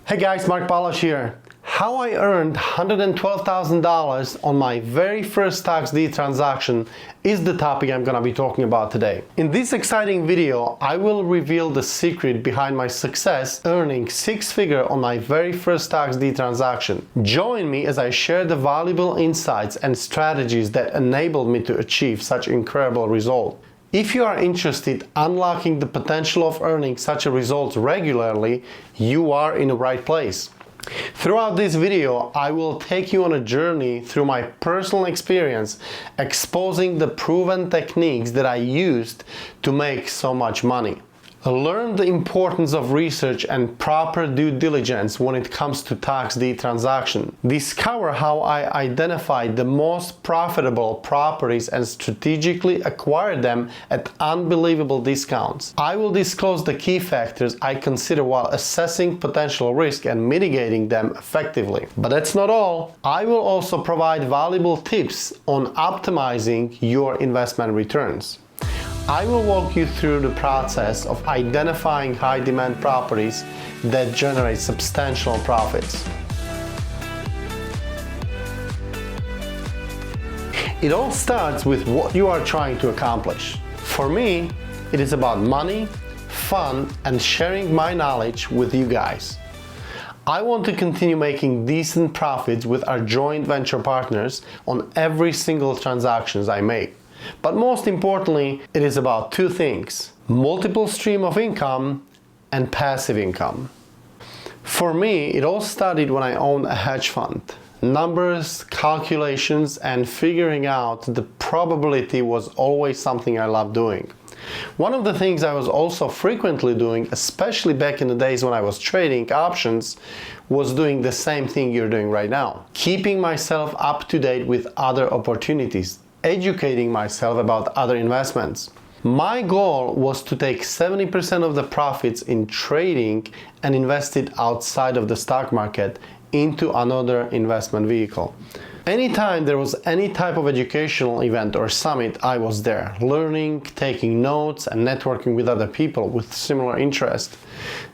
Hey guys, Mark Balash here. How I earned $112,000 on my very first tax deed transaction is the topic I'm gonna be talking about today. In this exciting video, I will reveal the secret behind my success earning six-figure on my very first tax deed transaction. Join me as I share the valuable insights and strategies that enabled me to achieve such incredible result. If you are interested in unlocking the potential of earning such a result regularly, you are in the right place. Throughout this video, I will take you on a journey through my personal experience, exposing the proven techniques that I used to make so much money. Learn the importance of research and proper due diligence when it comes to tax deed transaction. Discover how I identified the most profitable properties and strategically acquired them at unbelievable discounts. I will disclose the key factors I consider while assessing potential risk and mitigating them effectively. But that's not all. I will also provide valuable tips on optimizing your investment returns. I will walk you through the process of identifying high-demand properties that generate substantial profits. It all starts with what you are trying to accomplish. For me, it is about money, fun, and sharing my knowledge with you guys. I want to continue making decent profits with our joint venture partners on every single transactions I make. But most importantly, it is about two things: multiple stream of income and passive income. For me, it all started when I owned a hedge fund. Numbers, calculations, and figuring out the probability was always something I loved doing. One of the things I was also frequently doing, especially back in the days when I was trading options, was doing the same thing you're doing right now. Keeping myself up to date with other opportunities, educating myself about other investments. My goal was to take 70% of the profits in trading and invest it outside of the stock market into another investment vehicle. Anytime there was any type of educational event or summit, I was there, learning, taking notes, and networking with other people with similar interest.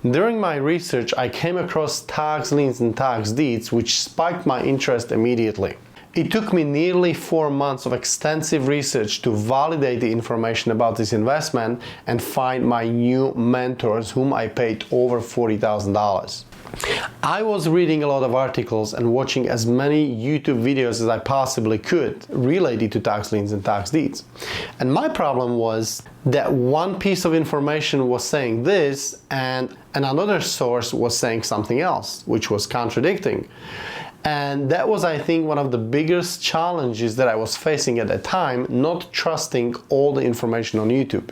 During my research, I came across tax liens and tax deeds, which spiked my interest immediately. It took me nearly 4 months of extensive research to validate the information about this investment and find my new mentors, whom I paid over $40,000. I was reading a lot of articles and watching as many YouTube videos as I possibly could related to tax liens and tax deeds. And my problem was that one piece of information was saying this and another source was saying something else, which was contradicting. And that was, I think, one of the biggest challenges that I was facing at the time, not trusting all the information on YouTube.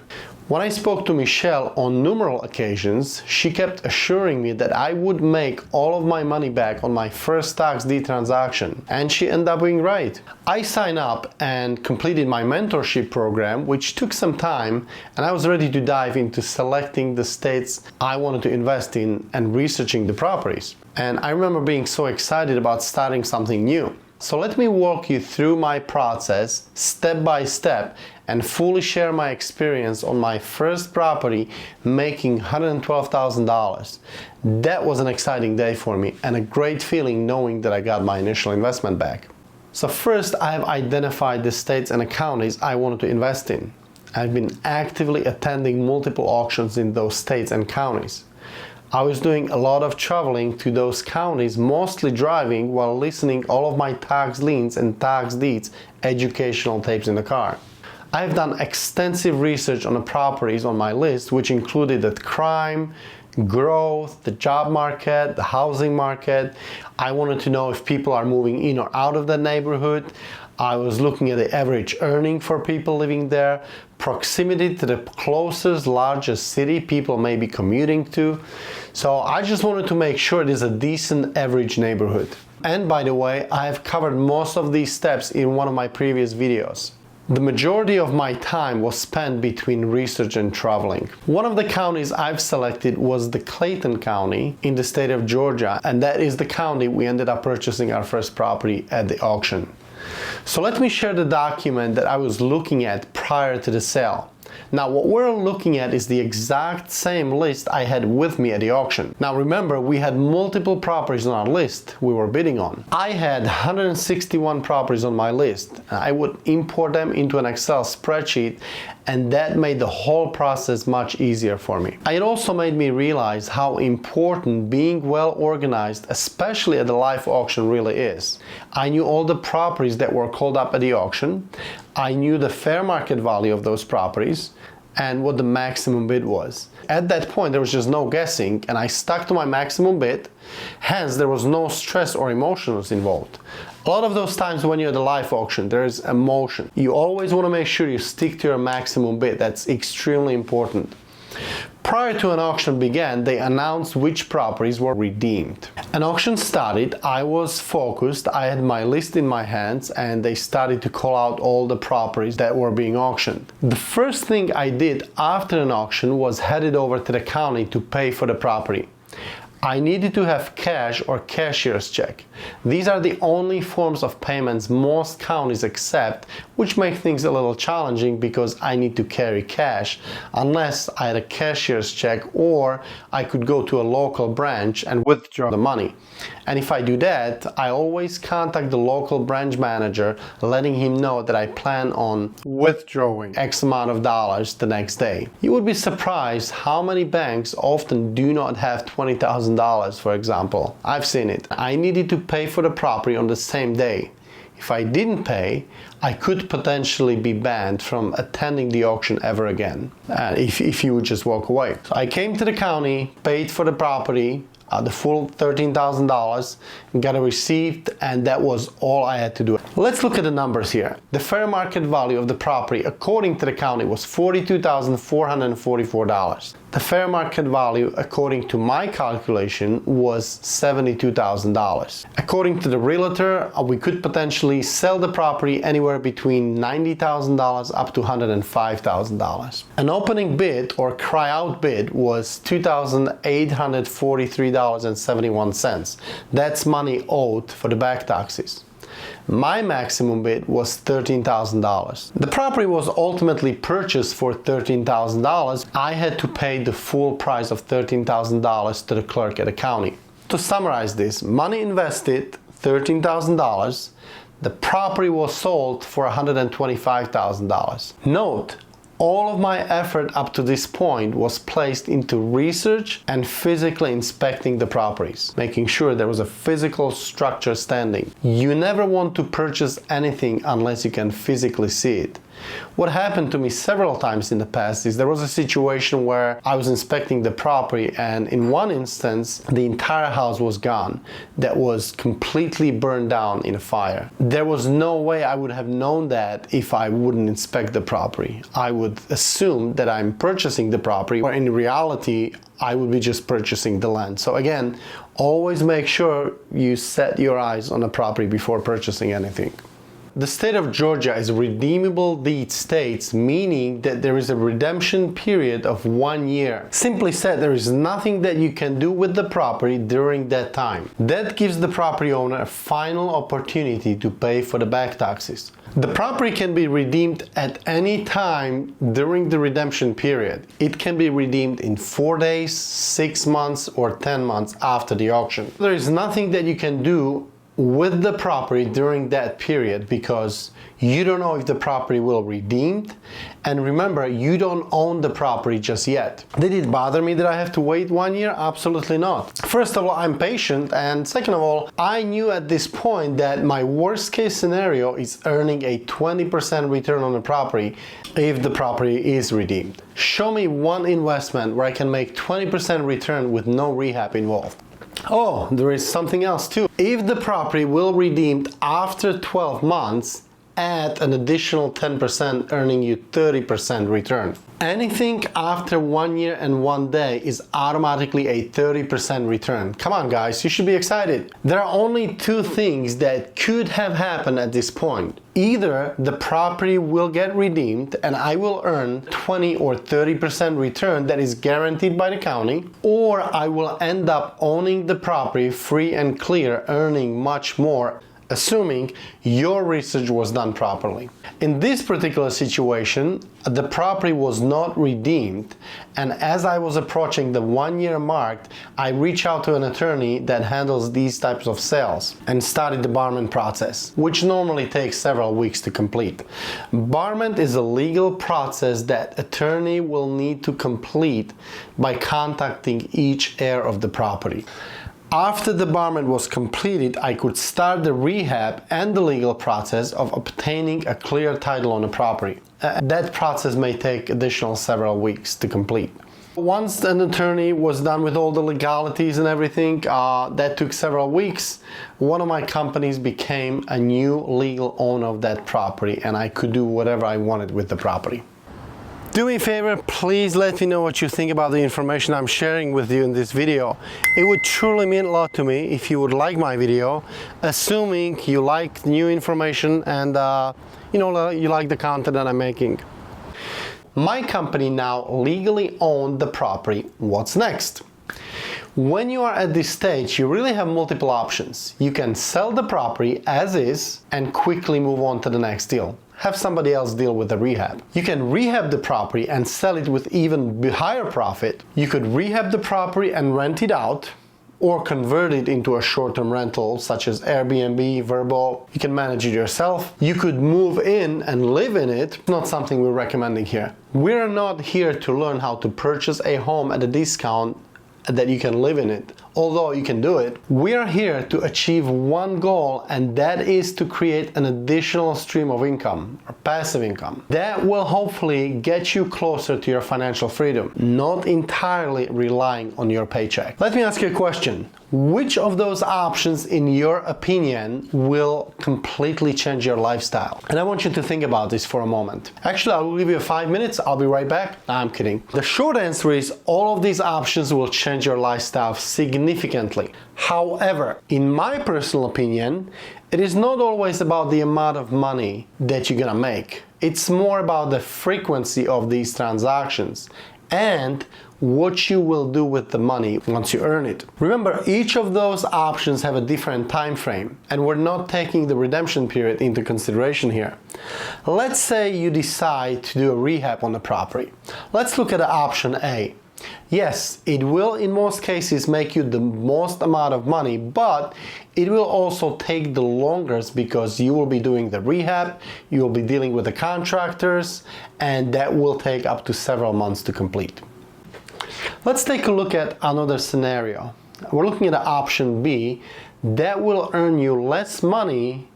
When I spoke to Michelle on numerous occasions, she kept assuring me that I would make all of my money back on my first tax deed transaction, and she ended up being right. I signed up and completed my mentorship program, which took some time, and I was ready to dive into selecting the states I wanted to invest in and researching the properties. And I remember being so excited about starting something new. So let me walk you through my process step by step and fully share my experience on my first property making $112,000. That was an exciting day for me and a great feeling knowing that I got my initial investment back. So first, I have identified the states and counties I wanted to invest in. I've been actively attending multiple auctions in those states and counties. I was doing a lot of traveling to those counties, mostly driving while listening all of my tax liens and tax deeds educational tapes in the car. I've done extensive research on the properties on my list, which included the crime, growth, the job market, the housing market. I wanted to know if people are moving in or out of the neighborhood. I was looking at the average earning for people living there, proximity to the closest, largest city people may be commuting to. So I just wanted to make sure it is a decent average neighborhood. And by the way, I have covered most of these steps in one of my previous videos. The majority of my time was spent between research and traveling. One of the counties I've selected was the Clayton County in the state of Georgia, and that is the county we ended up purchasing our first property at the auction. So let me share the document that I was looking at prior to the sale. Now what we're looking at is the exact same list I had with me at the auction. Now remember, we had multiple properties on our list we were bidding on. I had 161 properties on my list. I would import them into an Excel spreadsheet, and that made the whole process much easier for me. It also made me realize how important being well organized, especially at the live auction, really is. I knew all the properties that were called up at the auction. I knew the fair market value of those properties and what the maximum bid was. At that point, there was just no guessing, and I stuck to my maximum bid. Hence, there was no stress or emotions involved. A lot of those times when you're at the live auction, there is emotion. You always want to make sure you stick to your maximum bid. That's extremely important. Prior to an auction began, they announced which properties were redeemed. An auction started, I was focused, I had my list in my hands, and they started to call out all the properties that were being auctioned. The first thing I did after an auction was headed over to the county to pay for the property. I needed to have cash or cashier's check. These are the only forms of payments most counties accept, which make things a little challenging because I need to carry cash unless I had a cashier's check, or I could go to a local branch and withdraw the money. And if I do that, I always contact the local branch manager, letting him know that I plan on withdrawing X amount of dollars the next day. You would be surprised how many banks often do not have $20,000, for example. I've seen it. I needed to pay for the property on the same day. If I didn't pay, I could potentially be banned from attending the auction ever again, if you would just walk away. So I came to the county, paid for the property, the full $13,000, got a receipt, and that was all I had to do. Let's look at the numbers here. The fair market value of the property according to the county was $42,444. The fair market value according to my calculation was $72,000. According to the realtor, we could potentially sell the property anywhere between $90,000 up to $105,000. An opening bid or cry out bid was $2,843.71. That's money owed for the back taxes. My maximum bid was $13,000. The property was ultimately purchased for $13,000. I had to pay the full price of $13,000 to the clerk at the county. To summarize this, money invested $13,000. The property was sold for $125,000. Note, all of my effort up to this point was placed into research and physically inspecting the properties, making sure there was a physical structure standing. You never want to purchase anything unless you can physically see it. What happened to me several times in the past is there was a situation where I was inspecting the property, and in one instance the entire house was gone. That was completely burned down in a fire. There was no way I would have known that if I wouldn't inspect the property. I would assume that I'm purchasing the property, where in reality I would be just purchasing the land. So again, always make sure you set your eyes on a property before purchasing anything. The state of Georgia is redeemable deed states, meaning that there is a redemption period of 1 year. Simply said, there is nothing that you can do with the property during that time. That gives the property owner a final opportunity to pay for the back taxes. The property can be redeemed at any time during the redemption period. It can be redeemed in 4 days, 6 months, or 10 months after the auction. There is nothing that you can do with the property during that period because you don't know if the property will be redeemed, and remember, you don't own the property just yet. Did it bother me that I have to wait 1 year? Absolutely not. First of all, I'm patient, and second of all, I knew at this point that my worst case scenario is earning a 20% return on the property if the property is redeemed. Show me one investment where I can make 20% return with no rehab involved. Oh, there is something else too. If the property will redeemed after 12 months, add an additional 10%, earning you 30% return. Anything after 1 year and 1 day is automatically a 30% return. Come on guys, you should be excited. There are only two things that could have happened at this point. Either the property will get redeemed and I will earn 20 or 30% return that is guaranteed by the county, or I will end up owning the property free and clear, earning much more, assuming your research was done properly. In this particular situation, the property was not redeemed, and as I was approaching the 1-year mark, I reached out to an attorney that handles these types of sales and started the barment process, which normally takes several weeks to complete. Barment is a legal process that attorney will need to complete by contacting each heir of the property. After the barment was completed, I could start the rehab and the legal process of obtaining a clear title on the property. That process may take additional several weeks to complete. Once an attorney was done with all the legalities and everything, that took several weeks. One of my companies became a new legal owner of that property, and I could do whatever I wanted with the property. Do me a favor, please let me know what you think about the information I'm sharing with you in this video. It would truly mean a lot to me if you would like my video, assuming you like new information and you like the content that I'm making. My company now legally owns the property. What's next? When you are at this stage, you really have multiple options. You can sell the property as is and quickly move on to the next deal. Have somebody else deal with the rehab. You can rehab the property and sell it with even higher profit. You could rehab the property and rent it out, or convert it into a short-term rental such as Airbnb, Vrbo. You can manage it yourself. You could move in and live in it. Not something we're recommending here. We're not here to learn how to purchase a home at a discount that you can live in it, although you can do it. We are here to achieve one goal, and that is to create an additional stream of income or passive income that will hopefully get you closer to your financial freedom, not entirely relying on your paycheck. Let me ask you a question. Which of those options, in your opinion, will completely change your lifestyle? And I want you to think about this for a moment. Actually, I will give you 5 minutes. I'll be right back. No, I'm kidding. The short answer is all of these options will change your lifestyle significantly. However, in my personal opinion, it is not always about the amount of money that you're gonna make. It's more about the frequency of these transactions and what you will do with the money once you earn it. Remember, each of those options have a different time frame, and we're not taking the redemption period into consideration here. Let's say you decide to do a rehab on the property. Let's look at option A. Yes, it will in most cases make you the most amount of money, but it will also take the longest because you will be doing the rehab, you will be dealing with the contractors, and that will take up to several months to complete. Let's take a look at another scenario. We're looking at option B. That will earn you less money,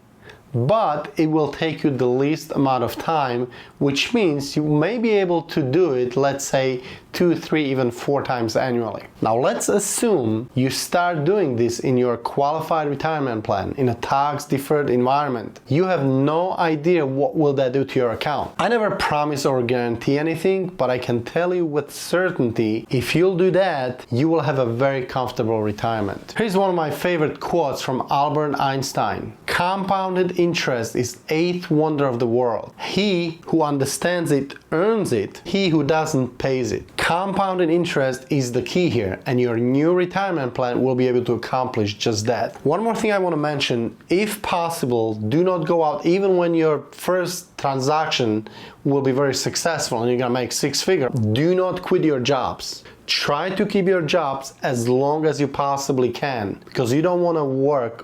but it will take you the least amount of time, which means you may be able to do it, let's say, 2, 3, even 4 times annually. Now let's assume you start doing this in your qualified retirement plan in a tax-deferred environment. You have no idea what will that do to your account. I never promise or guarantee anything, but I can tell you with certainty, if you'll do that, you will have a very comfortable retirement. Here's one of my favorite quotes from Albert Einstein. Compounded interest is 8th wonder of the world. He who understands it earns it. He who doesn't pays it. Compounded interest is the key here, and your new retirement plan will be able to accomplish just that. One more thing I want to mention, if possible, do not go out even when your first transaction will be very successful and you're gonna make 6 figures. Do not quit your jobs. Try to keep your jobs as long as you possibly can, because you don't want to live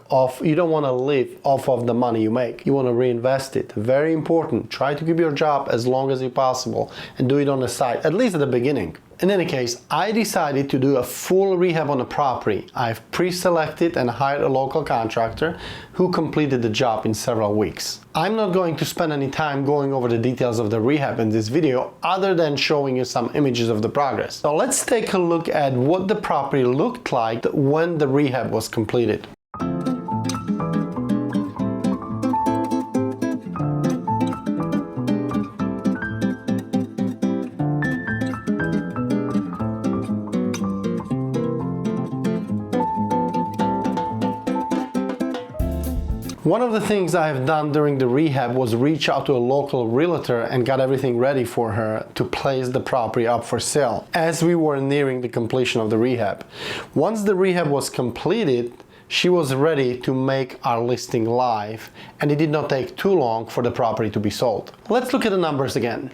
off of the money you make. You want to reinvest it. Very important. Try to keep your job as long as you possible and do it on the side, at least at the beginning. In any case, I decided to do a full rehab on the property. I've pre-selected and hired a local contractor who completed the job in several weeks. I'm not going to spend any time going over the details of the rehab in this video other than showing you some images of the progress. So let's take a look at what the property looked like when the rehab was completed. One of the things I have done during the rehab was reach out to a local realtor and got everything ready for her to place the property up for sale as we were nearing the completion of the rehab. Once the rehab was completed, she was ready to make our listing live, and it did not take too long for the property to be sold. Let's look at the numbers again.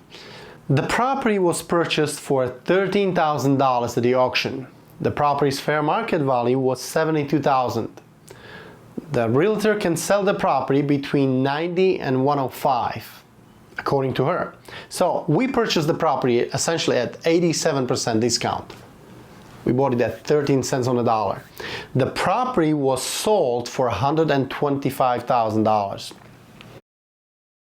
The property was purchased for $13,000 at the auction. The property's fair market value was $72,000. The realtor can sell the property between $90 and $105, according to her. So we purchased the property essentially at 87% discount. We bought it at 13 cents on the dollar. The property was sold for $125,000.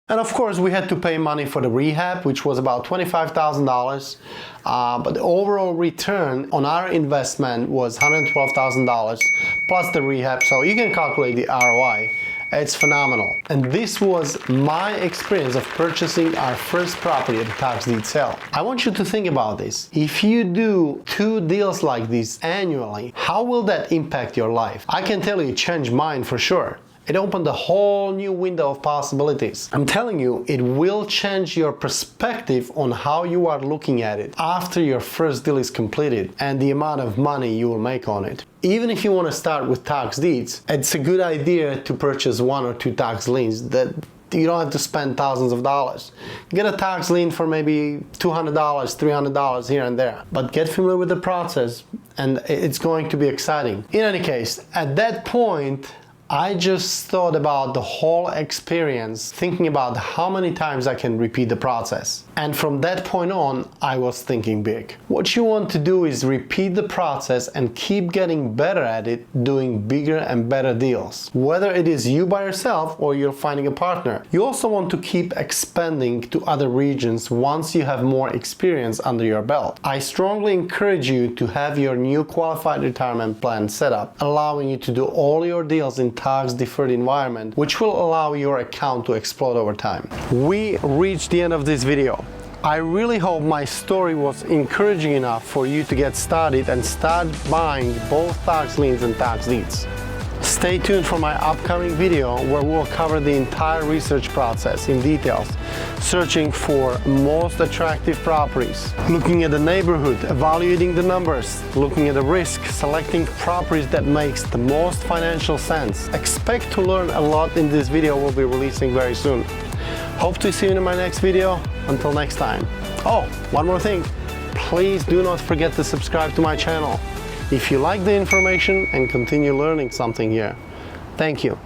And of course, we had to pay money for the rehab, which was about $25,000. But the overall return on our investment was $112,000 plus the rehab. So you can calculate the ROI. It's phenomenal. And this was my experience of purchasing our first property at a tax deed sale. I want you to think about this. If you do 2 deals like this annually, how will that impact your life? I can tell you it changed mine for sure. It opened a whole new window of possibilities. I'm telling you, it will change your perspective on how you are looking at it after your first deal is completed and the amount of money you will make on it. Even if you want to start with tax deeds, it's a good idea to purchase 1 or 2 tax liens that you don't have to spend thousands of dollars. Get a tax lien for maybe $200, $300 here and there. But get familiar with the process and it's going to be exciting. In any case, at that point, I just thought about the whole experience, thinking about how many times I can repeat the process. And from that point on, I was thinking big. What you want to do is repeat the process and keep getting better at it, doing bigger and better deals. Whether it is you by yourself or you're finding a partner. You also want to keep expanding to other regions once you have more experience under your belt. I strongly encourage you to have your new qualified retirement plan set up, allowing you to do all your deals in tax-deferred environment, which will allow your account to explode over time. We reached the end of this video. I really hope my story was encouraging enough for you to get started and start buying both tax liens and tax deeds. Stay tuned for my upcoming video where we'll cover the entire research process in details, searching for most attractive properties, looking at the neighborhood, evaluating the numbers, looking at the risk, selecting properties that makes the most financial sense. Expect to learn a lot in this video we'll be releasing very soon. Hope to see you in my next video. Until next time. Oh, one more thing. Please do not forget to subscribe to my channel if you like the information and continue learning something here. Thank you.